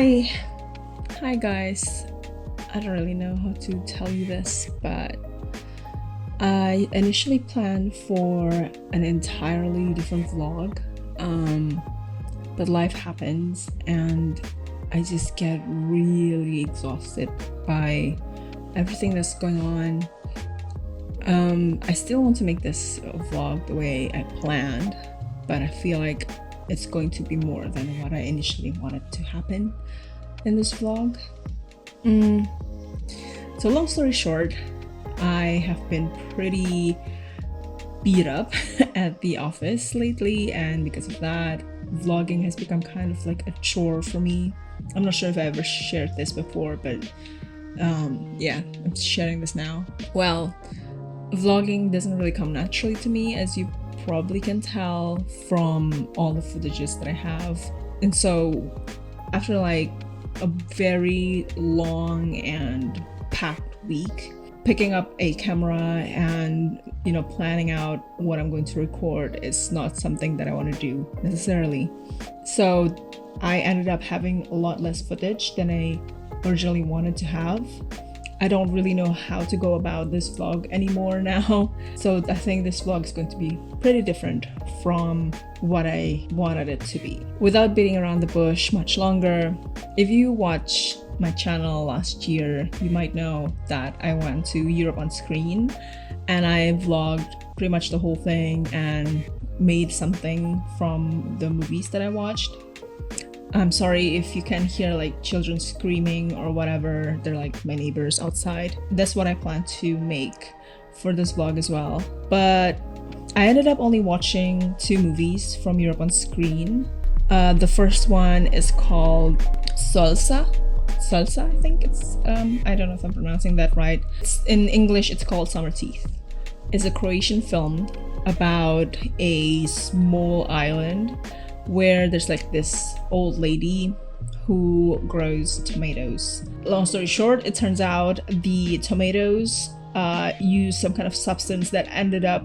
Hi. Hi guys. I don't really know how to tell you this, but I initially planned for an entirely different vlog. But life happens and I just get really exhausted by everything that's going on. I still want to make this vlog the way I planned, but I feel like it's going to be more than what I initially wanted to happen in this vlog. So long story short, I have been pretty beat up at the office lately, and because of that, vlogging has become kind of like a chore for me. I'm not sure if I ever shared this before, but yeah, I'm sharing this now. Well, vlogging doesn't really come naturally to me, as you probably can tell from all the footages that I have. And so after like a very long and packed week, picking up a camera and planning out what I'm going to record is not something that I want to do necessarily. So I ended up having a lot less footage than I originally wanted to have. I don't really know how to go about this vlog anymore now. So I think this vlog is going to be pretty different from what I wanted it to be. Without beating around the bush much longer, if you watched my channel last year, you might know that I went to Europe on screen and I vlogged pretty much the whole thing and made something from the movies that I watched. I'm sorry if you can hear like children screaming or whatever. They're like my neighbors outside. That's what I plan to make for this vlog as well. But I ended up only watching 2 movies from Europe on screen. The first one is called Salsa, I think it's I don't know if I'm pronouncing that right. In English it's called Summer Teeth. It's a Croatian film about a small island where there's like this old lady who grows tomatoes. Long story short, it turns out the tomatoes use some kind of substance that ended up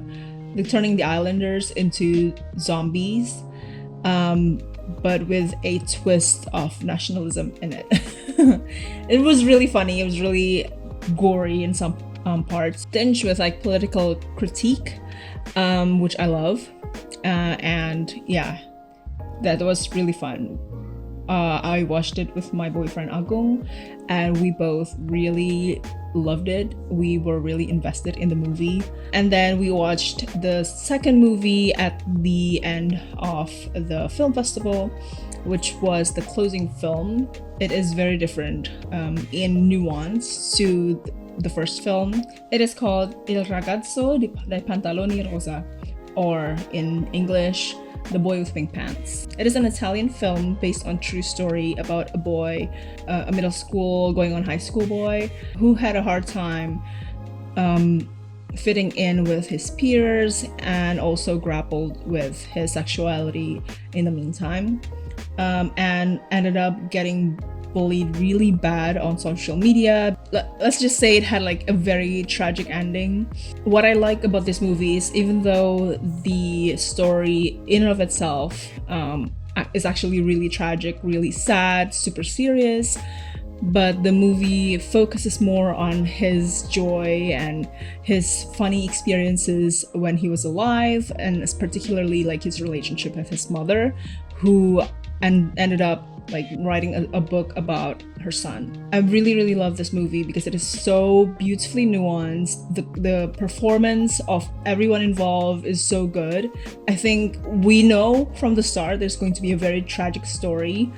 turning the islanders into zombies, but with a twist of nationalism in it. It was really funny. It was really gory in some parts, tinged with like political critique, which I love, and yeah, that was really fun. I watched it with my boyfriend Agung and we both really loved it. We were really invested in the movie. And then we watched the second movie at the end of the film festival, which was the closing film. It is very different in nuance to the first film. It is called Il ragazzo dai pantaloni rosa, or in English, The Boy with Pink Pants. It is an Italian film based on true story about a boy, a middle school going on high school boy, who had a hard time fitting in with his peers and also grappled with his sexuality in the meantime, and ended up getting bullied really bad on social media. Let's just say it had like a very tragic ending. What I like about this movie is, even though the story in and of itself is actually really tragic, really sad, super serious, but the movie focuses more on his joy and his funny experiences when he was alive, and particularly like his relationship with his mother, who ended up like writing a book about her son. I really love this movie because it is so beautifully nuanced. The performance of everyone involved is so good. I think we know from the start there's going to be a very tragic story,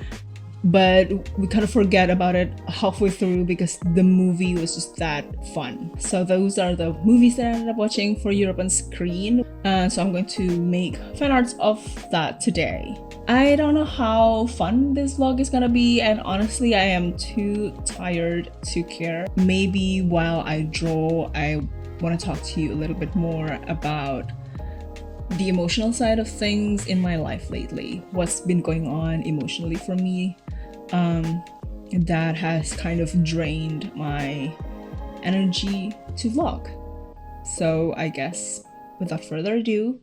but we kind of forget about it halfway through because the movie was just that fun. So those are the movies that I ended up watching for Europe on screen. So I'm going to make fan arts of that today. I don't know how fun this vlog is gonna be, and honestly I am too tired to care. Maybe while I draw I want to talk to you a little bit more about the emotional side of things in my life lately. What's been going on emotionally for me that has kind of drained my energy to vlog. So I guess without further ado,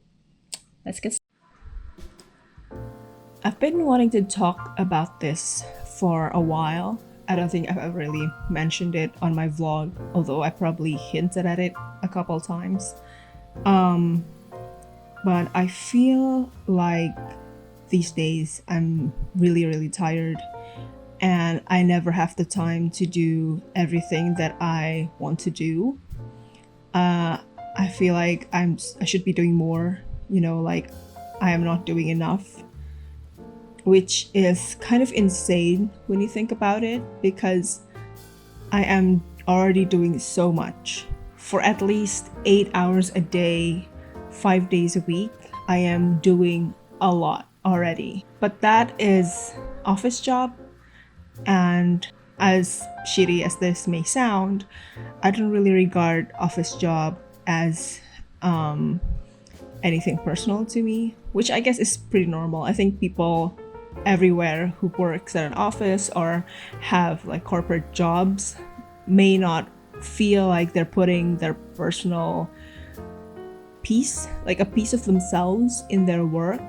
let's get started. I've been wanting to talk about this for a while. I don't think I've ever really mentioned it on my vlog, although I probably hinted at it a couple times. But I feel like these days I'm really tired, and I never have the time to do everything that I want to do. I feel like I should be doing more, like I am not doing enough, which is kind of insane when you think about it, because I am already doing so much. For at least 8 hours a day, 5 days a week, I am doing a lot already. But that is office job, and as shitty as this may sound, I don't really regard office job as anything personal to me, which I guess is pretty normal. I think people everywhere who works at an office or have like corporate jobs may not feel like they're putting their personal piece, like a piece of themselves, in their work.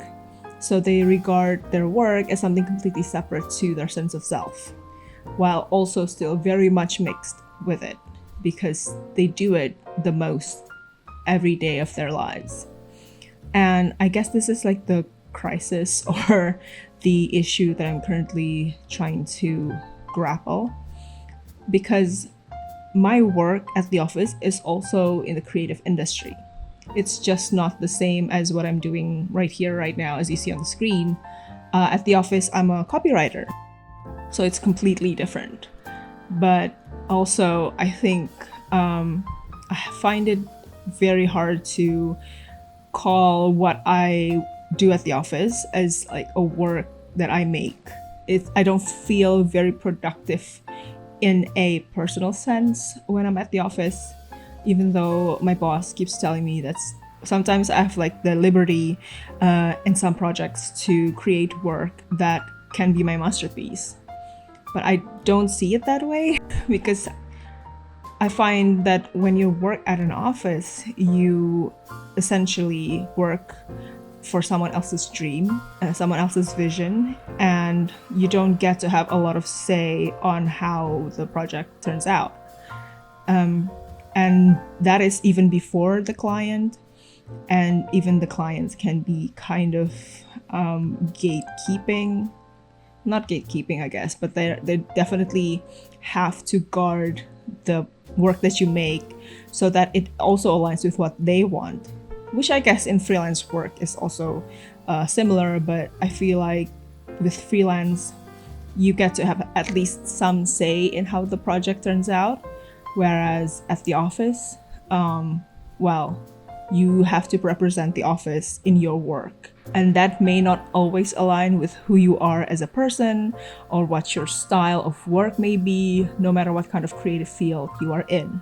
So they regard their work as something completely separate to their sense of self, while also still very much mixed with it, because they do it the most every day of their lives. And I guess this is like the crisis or the issue that I'm currently trying to grapple, because my work at the office is also in the creative industry. It's just not the same as what I'm doing right here, right now, as you see on the screen. At the office, I'm a copywriter, so it's completely different. But also, I think I find it very hard to call what I do at the office as like a work that I make. I don't feel very productive in a personal sense when I'm at the office, even though my boss keeps telling me that sometimes I have like the liberty in some projects to create work that can be my masterpiece. But I don't see it that way, because I find that when you work at an office, you essentially work for someone else's dream, someone else's vision, and you don't get to have a lot of say on how the project turns out. And that is even before the client, and even the clients can be kind of gatekeeping. Not gatekeeping, I guess, but they definitely have to guard the work that you make so that it also aligns with what they want, which I guess in freelance work is also similar. But I feel like with freelance, you get to have at least some say in how the project turns out, whereas at the office, well, you have to represent the office in your work, and that may not always align with who you are as a person or what your style of work may be, no matter what kind of creative field you are in.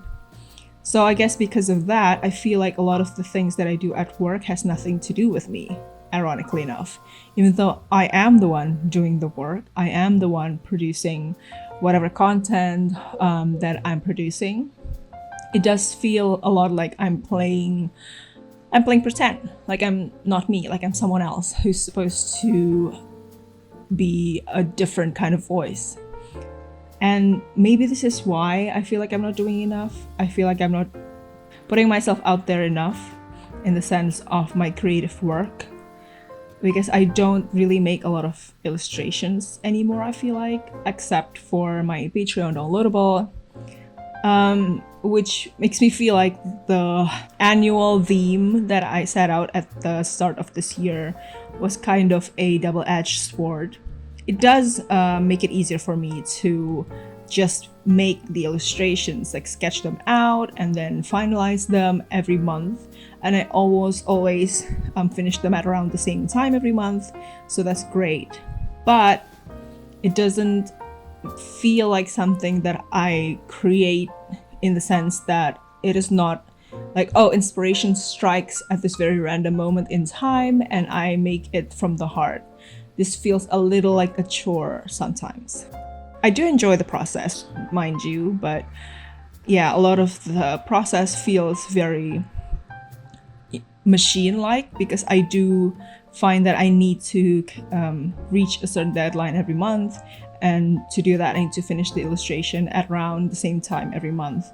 So I guess because of that, I feel like a lot of the things that I do at work has nothing to do with me, ironically enough. Even though I am the one doing the work, I am the one producing whatever content that I'm producing, it does feel a lot like I'm playing pretend, like I'm not me, like I'm someone else who's supposed to be a different kind of voice. And maybe this is why I feel like I'm not doing enough. I feel like I'm not putting myself out there enough in the sense of my creative work, because I don't really make a lot of illustrations anymore, I feel like, except for my Patreon downloadable, which makes me feel like the annual theme that I set out at the start of this year was kind of a double-edged sword. It does make it easier for me to just make the illustrations, like sketch them out and then finalize them every month. And I always finish them at around the same time every month, so that's great. But it doesn't feel like something that I create in the sense that it is not like, oh, inspiration strikes at this very random moment in time and I make it from the heart. This feels a little like a chore sometimes. I do enjoy the process, mind you, but yeah, a lot of the process feels very machine-like, because I do find that I need to reach a certain deadline every month, And to do that, I need to finish the illustration at around the same time every month.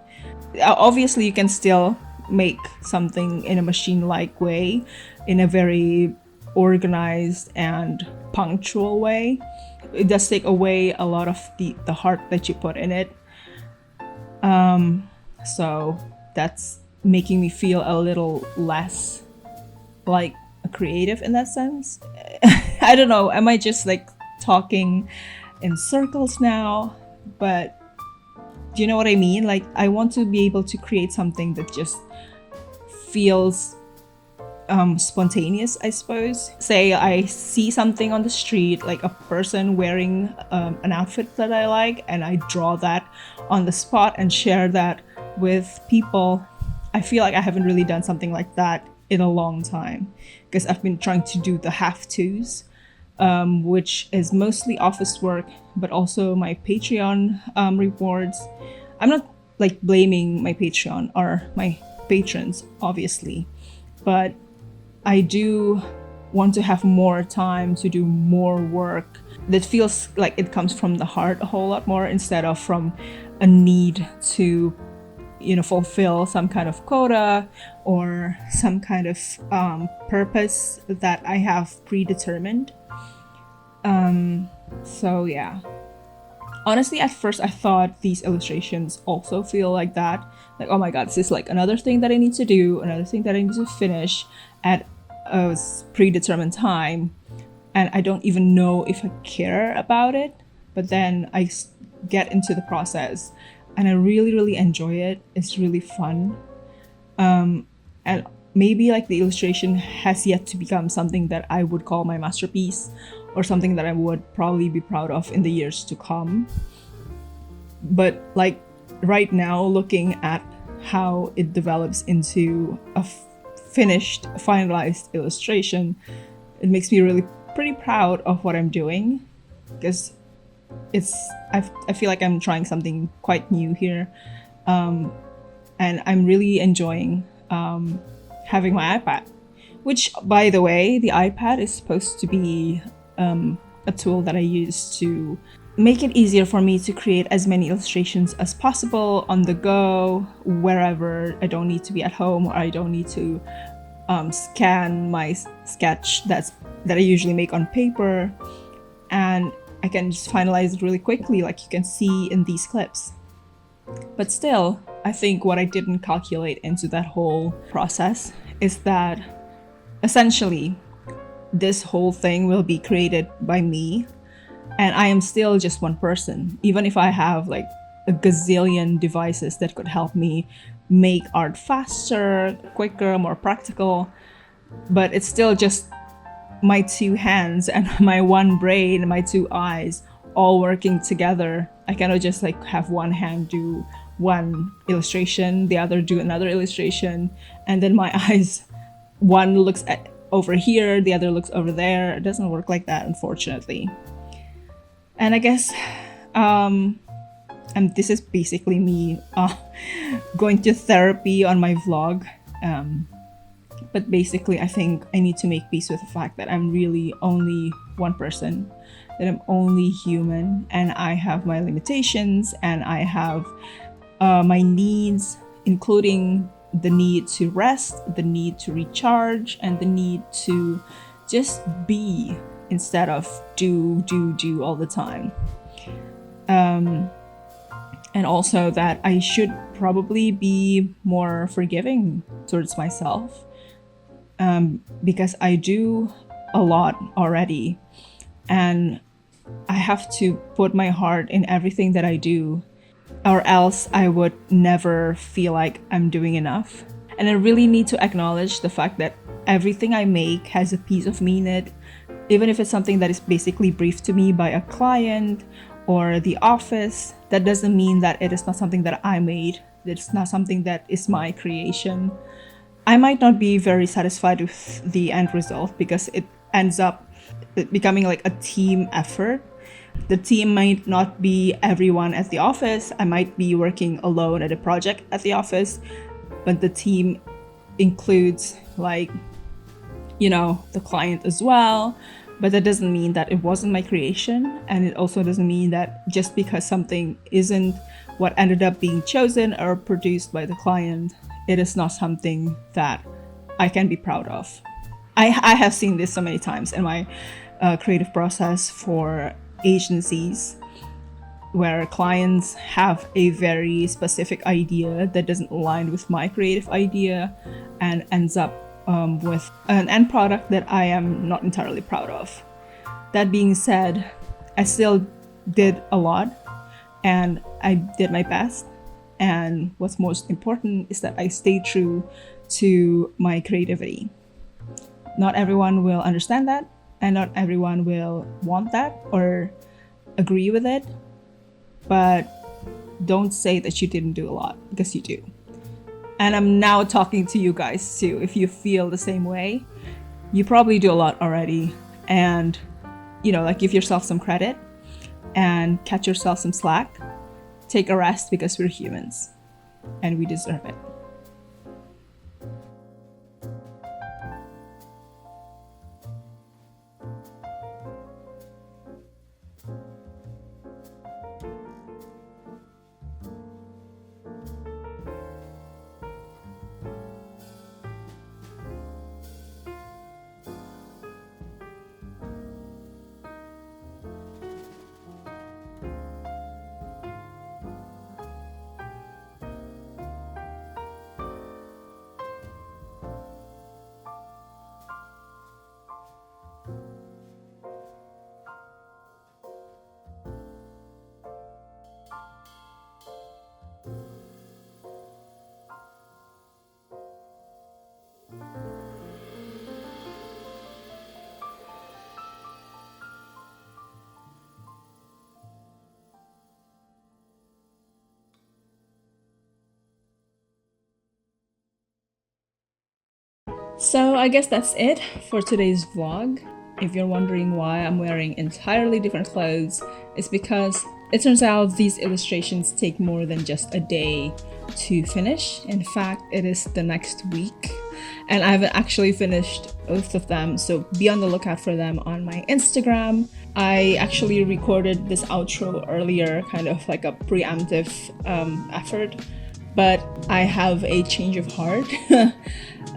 Obviously, you can still make something in a machine-like way, in a very organized and punctual way. It does take away a lot of the heart that you put in it. So that's making me feel a little less like a creative in that sense. I don't know, am I just like talking in circles now? But do you know what I mean? Like, I want to be able to create something that just feels spontaneous, I suppose. Say I see something on the street, like a person wearing an outfit that I like, and I draw that on the spot and share that with people. I feel like I haven't really done something like that in a long time, because I've been trying to do the have-tos, which is mostly office work, but also my Patreon rewards. I'm not like blaming my Patreon or my patrons, obviously, but I do want to have more time to do more work that feels like it comes from the heart a whole lot more, instead of from a need to, you know, fulfill some kind of quota or some kind of purpose that I have predetermined. So yeah. Honestly, at first I thought these illustrations also feel like that. Like, oh my god, this is like another thing that I need to do, another thing that I need to finish at a predetermined time, and I don't even know if I care about it. But then I get into the process and I really enjoy it. It's really fun. And maybe like the illustration has yet to become something that I would call my masterpiece, or something that I would probably be proud of in the years to come. But like right now, looking at how it develops into a finished, finalized illustration, it makes me really pretty proud of what I'm doing, because I feel like I'm trying something quite new here, and I'm really enjoying having my iPad, which, by the way, the iPad is supposed to be a tool that I use to make it easier for me to create as many illustrations as possible on the go, wherever I don't need to be at home, or I don't need to scan my sketch that I usually make on paper, and I can just finalize it really quickly, like you can see in these clips. But still, I think what I didn't calculate into that whole process is that essentially this whole thing will be created by me, and I am still just one person, even if I have like a gazillion devices that could help me make art faster, quicker, more practical. But it's still just my two hands and my one brain and my two eyes all working together. I cannot just like have one hand do one illustration, the other do another illustration, and then my eyes, one looks at over here, the other looks over there. It doesn't work like that, unfortunately. And I guess and this is basically me going to therapy on my vlog. But basically, I think I need to make peace with the fact that I'm really only one person, that I'm only human, and I have my limitations, and I have my needs, including the need to rest, the need to recharge, and the need to just be instead of do all the time. And also that I should probably be more forgiving towards myself, because I do a lot already, and I have to put my heart in everything that I do, or else I would never feel like I'm doing enough. And I really need to acknowledge the fact that everything I make has a piece of me in it, even if it's something that is basically briefed to me by a client or the office. That doesn't mean that it is not something that I made. It's not something that is my creation. I might not be very satisfied with the end result, because it ends up becoming like a team effort. The team might not be everyone at the office. I might be working alone at a project at the office, but the team includes, like, you know, the client as well, But that doesn't mean that it wasn't my creation, and it also doesn't mean that just because something isn't what ended up being chosen or produced by the client, it is not something that I can be proud of. I have seen this so many times in my creative process for agencies, where clients have a very specific idea that doesn't align with my creative idea and ends up with an end product that I am not entirely proud of. That being said, I still did a lot and I did my best. And what's most important is that I stayed true to my creativity. Not everyone will understand that, and not everyone will want that or agree with it. But don't say that you didn't do a lot, because you do. And I'm now talking to you guys too. If you feel the same way, you probably do a lot already. And, give yourself some credit and catch yourself some slack. Take a rest, because we're humans and we deserve it. So I guess that's it for today's vlog. If you're wondering why I'm wearing entirely different clothes, it's because it turns out these illustrations take more than just a day to finish. In fact, it is the next week, and I haven't actually finished both of them, so be on the lookout for them on my Instagram. I actually recorded this outro earlier, kind of like a preemptive effort, but I have a change of heart.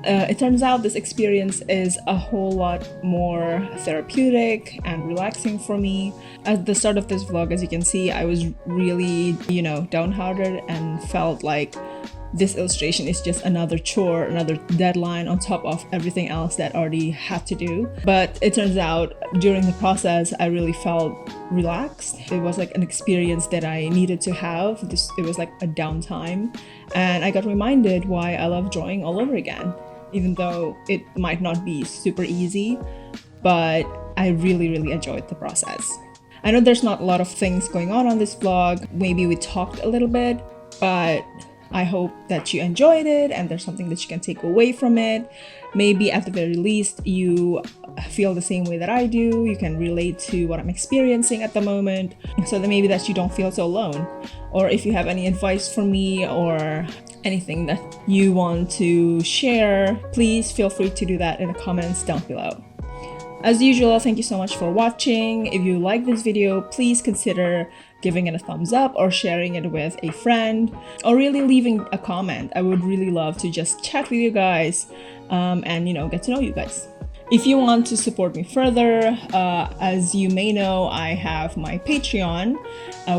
It turns out this experience is a whole lot more therapeutic and relaxing for me. At the start of this vlog, as you can see, I was really, downhearted and felt like this illustration is just another chore, another deadline on top of everything else that I already had to do. But it turns out during the process, I really felt relaxed. It was like an experience that I needed to have. It was like a downtime, and I got reminded why I love drawing all over again. Even though it might not be super easy, but I really enjoyed the process. I know there's not a lot of things going on this vlog. Maybe we talked a little bit, but I hope that you enjoyed it and there's something that you can take away from it. Maybe at the very least you feel the same way that I do. You can relate to what I'm experiencing at the moment, so that maybe that you don't feel so alone. Or if you have any advice for me or anything that you want to share, please feel free to do that in the comments down below. As usual, thank you so much for watching. If you like this video, please consider giving it a thumbs up or sharing it with a friend, or really leaving a comment. I would really love to just chat with you guys and get to know you guys. If you want to support me further, as you may know, I have my Patreon,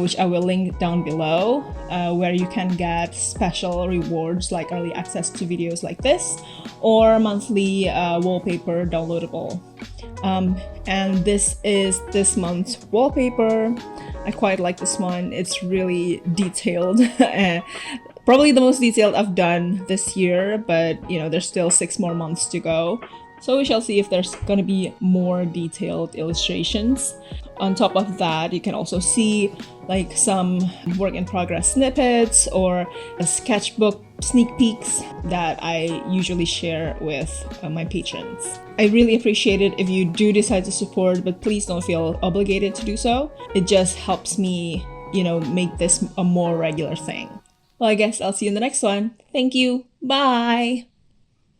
which I will link down below, where you can get special rewards like early access to videos like this, or monthly wallpaper downloadable. And this is this month's wallpaper. I quite like this one. It's really detailed. Probably the most detailed I've done this year, but there's still 6 more months to go. So we shall see if there's gonna be more detailed illustrations. On top of that, you can also see like some work in progress snippets or a sketchbook sneak peeks that I usually share with my patrons. I really appreciate it if you do decide to support, but please don't feel obligated to do so. It just helps me, make this a more regular thing. Well, I guess I'll see you in the next one. Thank you. Bye.